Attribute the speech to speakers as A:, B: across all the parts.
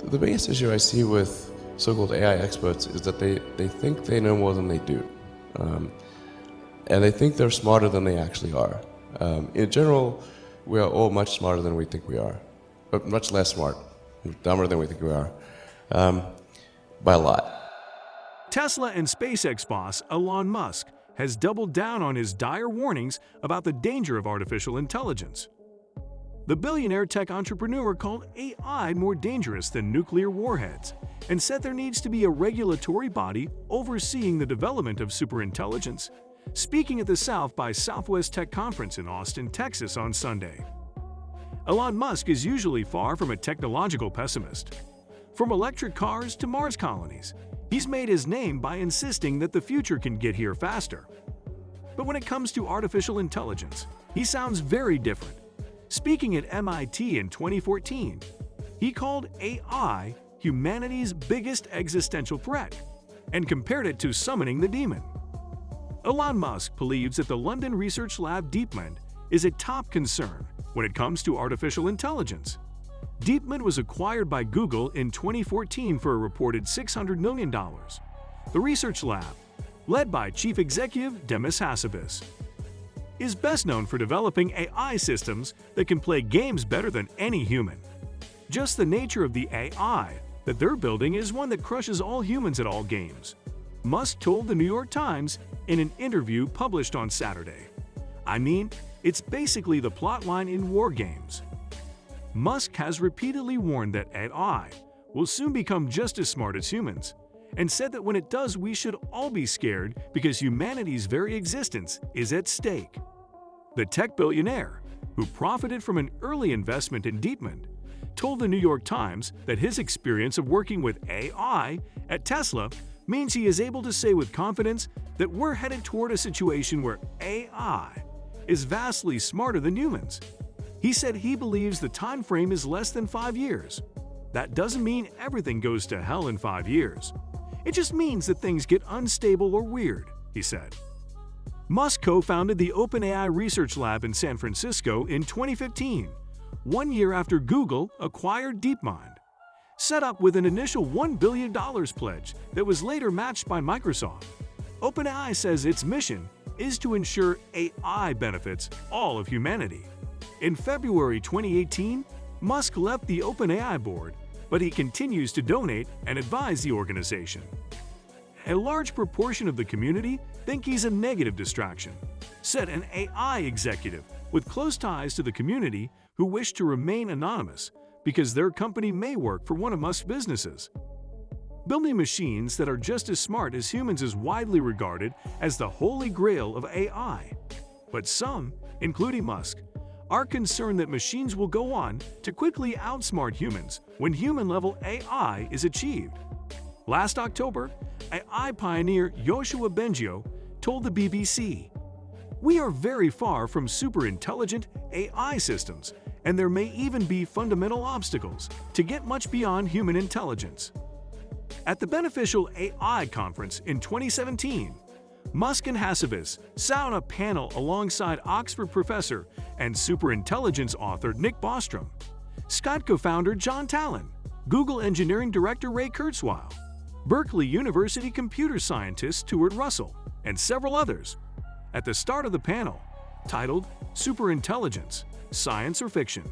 A: The biggest issue I see with so-called AI experts is that they think they know more than they do. And they think they're smarter than they actually are. In general, we are all much smarter than we think we are, but much less smart, dumber than we think we are, by a lot.
B: Tesla and SpaceX boss Elon Musk has doubled down on his dire warnings about the danger of artificial intelligence. The billionaire tech entrepreneur called AI more dangerous than nuclear warheads and said there needs to be a regulatory body overseeing the development of superintelligence, speaking at the South by Southwest Tech Conference in Austin, Texas on Sunday. Elon Musk is usually far from a technological pessimist. From electric cars to Mars colonies, he's made his name by insisting that the future can get here faster. But when it comes to artificial intelligence, he sounds very different. Speaking at MIT in 2014, he called AI humanity's biggest existential threat and compared it to summoning the demon. Elon Musk believes that the London research lab DeepMind is a top concern when it comes to artificial intelligence. DeepMind was acquired by Google in 2014 for a reported $600 million. The research lab, led by Chief Executive Demis Hassabis, is best known for developing AI systems that can play games better than any human. Just the nature of the AI that they're building is one that crushes all humans at all games, Musk told the New York Times in an interview published on Saturday. I mean, it's basically the plotline in war games. Musk has repeatedly warned that AI will soon become just as smart as humans, and said that when it does, we should all be scared because humanity's very existence is at stake. The tech billionaire, who profited from an early investment in DeepMind, told the New York Times that his experience of working with AI at Tesla means he is able to say with confidence that we're headed toward a situation where AI is vastly smarter than humans. He said he believes the time frame is less than 5 years. That doesn't mean everything goes to hell in 5 years. It just means that things get unstable or weird, he said. Musk co-founded the OpenAI research lab in San Francisco in 2015, 1 year after Google acquired DeepMind. Set up with an initial $1 billion pledge that was later matched by Microsoft, OpenAI says its mission is to ensure AI benefits all of humanity. In February 2018, Musk left the OpenAI board, but he continues to donate and advise the organization. A large proportion of the community think he's a negative distraction, said an AI executive with close ties to the community who wish to remain anonymous because their company may work for one of Musk's businesses. Building machines that are just as smart as humans is widely regarded as the holy grail of AI. But some, including Musk, are concerned that machines will go on to quickly outsmart humans when human-level AI is achieved. Last October, AI pioneer Yoshua Bengio told the BBC, "We are very far from super-intelligent AI systems, and there may even be fundamental obstacles to get much beyond human intelligence." At the Beneficial AI conference in 2017, Musk and Hassabis sat on a panel alongside Oxford professor and superintelligence author Nick Bostrom, Scott co-founder John Tallon, Google engineering director Ray Kurzweil, Berkeley University computer scientist Stuart Russell, and several others. At the start of the panel, titled Superintelligence, Science or Fiction,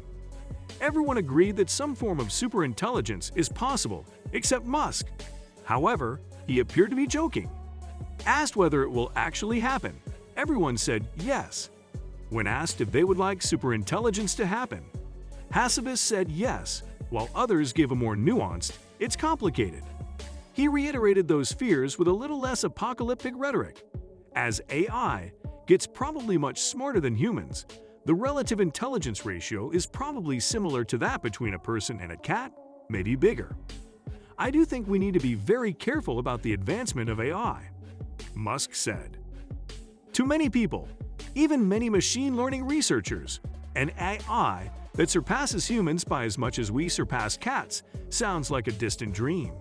B: everyone agreed that some form of superintelligence is possible, except Musk. However, he appeared to be joking. Asked whether it will actually happen, everyone said yes. When asked if they would like superintelligence to happen, Hassabis said yes, while others gave a more nuanced, "It's complicated." He reiterated those fears with a little less apocalyptic rhetoric. As AI gets probably much smarter than humans, the relative intelligence ratio is probably similar to that between a person and a cat, maybe bigger. "I do think we need to be very careful about the advancement of AI," Musk said. To many people, even many machine learning researchers, an AI that surpasses humans by as much as we surpass cats sounds like a distant dream.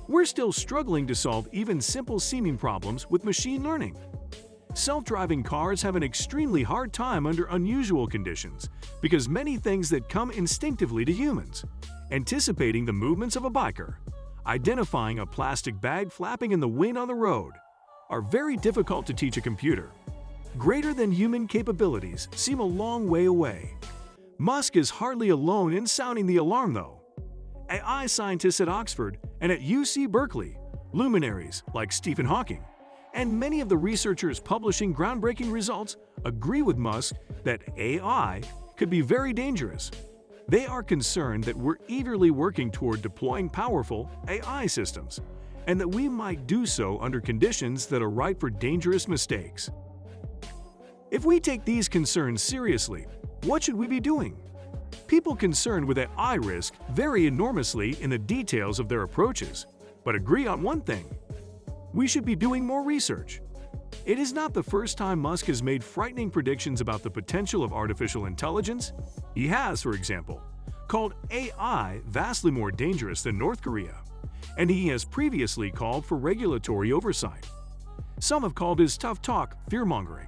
B: We're still struggling to solve even simple-seeming problems with machine learning. Self-driving cars have an extremely hard time under unusual conditions because many things that come instinctively to humans, anticipating the movements of a biker, identifying a plastic bag flapping in the wind on the road, are very difficult to teach a computer. Greater than human capabilities seem a long way away. Musk is hardly alone in sounding the alarm, though. AI scientists at Oxford and at UC Berkeley, luminaries like Stephen Hawking, and many of the researchers publishing groundbreaking results agree with Musk that AI could be very dangerous. They are concerned that we're eagerly working toward deploying powerful AI systems, and that we might do so under conditions that are ripe for dangerous mistakes. If we take these concerns seriously, what should we be doing? People concerned with AI risk vary enormously in the details of their approaches, but agree on one thing: we should be doing more research. It is not the first time Musk has made frightening predictions about the potential of artificial intelligence. He has, for example, called AI vastly more dangerous than North Korea, and he has previously called for regulatory oversight. Some have called his tough talk fear-mongering.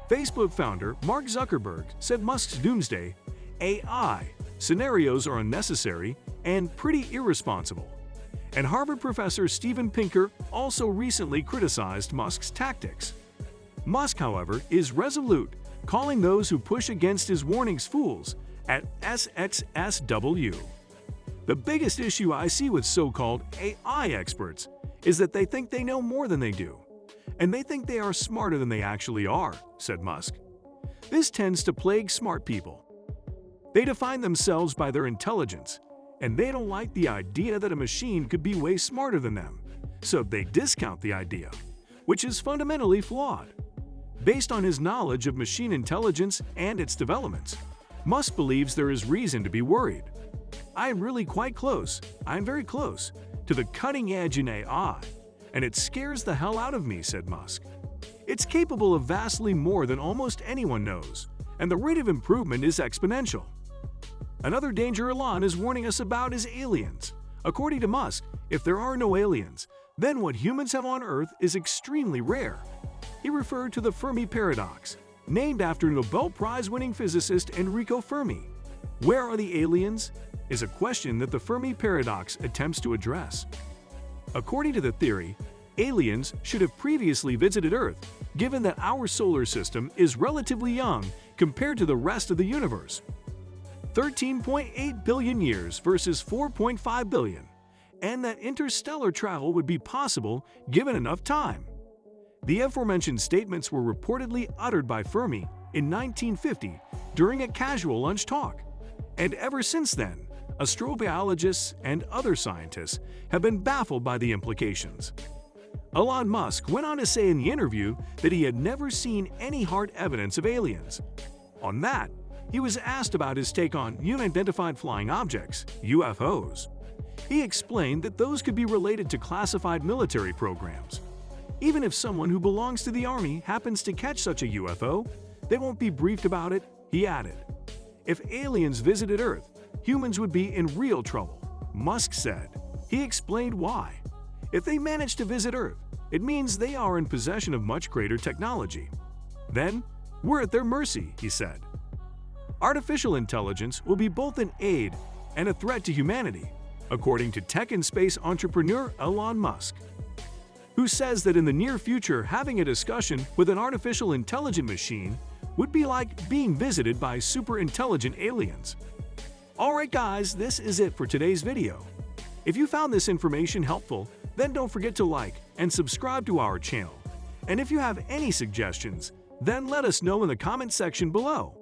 B: Facebook founder Mark Zuckerberg said Musk's doomsday AI scenarios are unnecessary and pretty irresponsible. And Harvard professor Steven Pinker also recently criticized Musk's tactics. Musk, however, is resolute, calling those who push against his warnings fools at SXSW. The biggest issue I see with so-called AI experts is that they think they know more than they do, and they think they are smarter than they actually are, said Musk. This tends to plague smart people. They define themselves by their intelligence, and they don't like the idea that a machine could be way smarter than them, so they discount the idea, which is fundamentally flawed. Based on his knowledge of machine intelligence and its developments, Musk believes there is reason to be worried. I'm really quite close, I'm very close, to the cutting edge in AI, and it scares the hell out of me, said Musk. It's capable of vastly more than almost anyone knows, and the rate of improvement is exponential. Another danger Elon is warning us about is aliens. According to Musk, if there are no aliens, then what humans have on Earth is extremely rare. He referred to the Fermi paradox, named after Nobel Prize-winning physicist Enrico Fermi. Where are the aliens? Is a question that the Fermi paradox attempts to address. According to the theory, aliens should have previously visited Earth, given that our solar system is relatively young compared to the rest of the universe. 13.8 billion years versus 4.5 billion, and that interstellar travel would be possible given enough time. The aforementioned statements were reportedly uttered by Fermi in 1950 during a casual lunch talk, and ever since then, astrobiologists and other scientists have been baffled by the implications. Elon Musk went on to say in the interview that he had never seen any hard evidence of aliens. On that, he was asked about his take on unidentified flying objects, UFOs. He explained that those could be related to classified military programs. Even if someone who belongs to the Army happens to catch such a UFO, they won't be briefed about it, he added. If aliens visited Earth, humans would be in real trouble, Musk said. He explained why. If they manage to visit Earth, it means they are in possession of much greater technology. Then, we're at their mercy, he said. Artificial intelligence will be both an aid and a threat to humanity, according to tech and space entrepreneur Elon Musk, who says that in the near future having a discussion with an artificial intelligent machine would be like being visited by super intelligent aliens. Alright guys, this is it for today's video. If you found this information helpful, then don't forget to like and subscribe to our channel. And if you have any suggestions, then let us know in the comment section below.